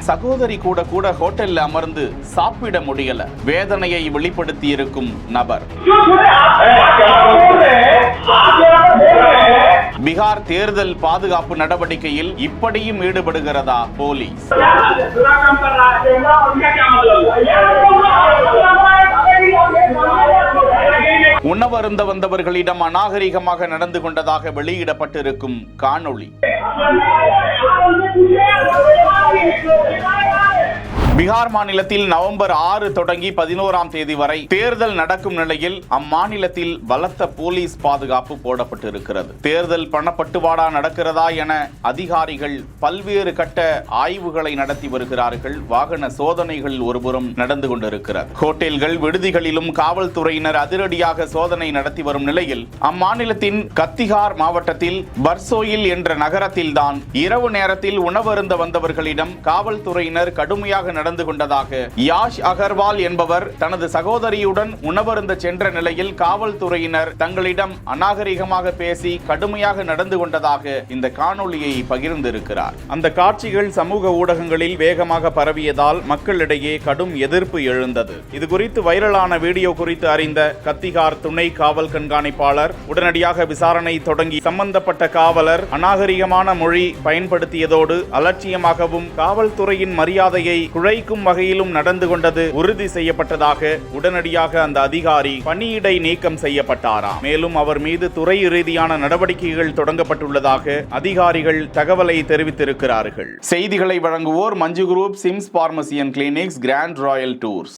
சகோதரி கூட கூட ஹோட்டல்ல அமர்ந்து சாப்பிட முடியல. வேதனையை வெளிப்படுத்தி இருக்கும் நபர். பீகார் தேர்தல் பாதுகாப்பு நடவடிக்கையில் இப்படியும் ஈடுபடுகிறதா போலீஸ்? உணவருந்த வந்தவர்களிடம் அநாகரிகமாக நடந்து கொண்டதாக வெளியிடப்பட்டிருக்கும் காணொளி. பீகார் மாநிலத்தில் நவம்பர் 6 தொடங்கி 11ஆம் தேதி வரை தேர்தல் நடக்கும் நிலையில் அம்மாநிலத்தில் பலத்த போலீஸ் பாதுகாப்பு போடப்பட்டிருக்கிறது. தேர்தல் பணப்பட்டுவாடா நடக்கிறதா என அதிகாரிகள் பல்வேறு கட்ட ஆய்வுகளை நடத்தி வருகிறார்கள். வாகன சோதனைகள் ஒருபுறம் நடந்து கொண்டிருக்கிறது. ஹோட்டல்கள், விடுதிகளிலும் காவல்துறையினர் அதிரடியாக சோதனை நடத்தி வரும் நிலையில் அம்மாநிலத்தின் கத்திஹார் மாவட்டத்தில் பர்சோயில் என்ற நகரத்தில் தான் இரவு நேரத்தில் உணவருந்த வந்தவர்களிடம் காவல்துறையினர் கடுமையாக நடந்து கொண்டதாக யாஷ் அகர்வால் என்பவர் தனது சகோதரியுடன் உணவருந்த சென்ற நிலையில் காவல்துறையினர் தங்களிடம் அநாகரிகமாக பேசி கடுமையாக நடந்து கொண்டதாக இந்த காணொளியை பகிர்ந்திருக்கிறார். அந்த காட்சிகள் சமூக ஊடகங்களில் வேகமாக பரவியதால் மக்களிடையே கடும் எதிர்ப்பு எழுந்தது. இது குறித்து வைரலான வீடியோ குறித்து அறிந்த கத்திஹார் துணை காவல் கண்காணிப்பாளர் உடனடியாக விசாரணை தொடங்கி சம்பந்தப்பட்ட காவலர் அநாகரிகமான மொழி பயன்படுத்தியதோடு அலட்சியமாகவும் காவல்துறையின் மரியாதையை குறைக்கும் வகையிலும் நடந்து கொண்டது உறுதி செய்யப்பட்டதாக உடனடியாக அந்த அதிகாரி பணியிடை நீக்கம் செய்யப்பட்டாராம். மேலும் அவர் மீது துறை ரீதியான நடவடிக்கைகள் தொடங்கப்பட்டுள்ளதாக அதிகாரிகள் தகவலை தெரிவித்திருக்கிறார்கள். செய்திகளை வழங்குவோர் Manju group, SIMS pharmacy and clinics, grand royal tours.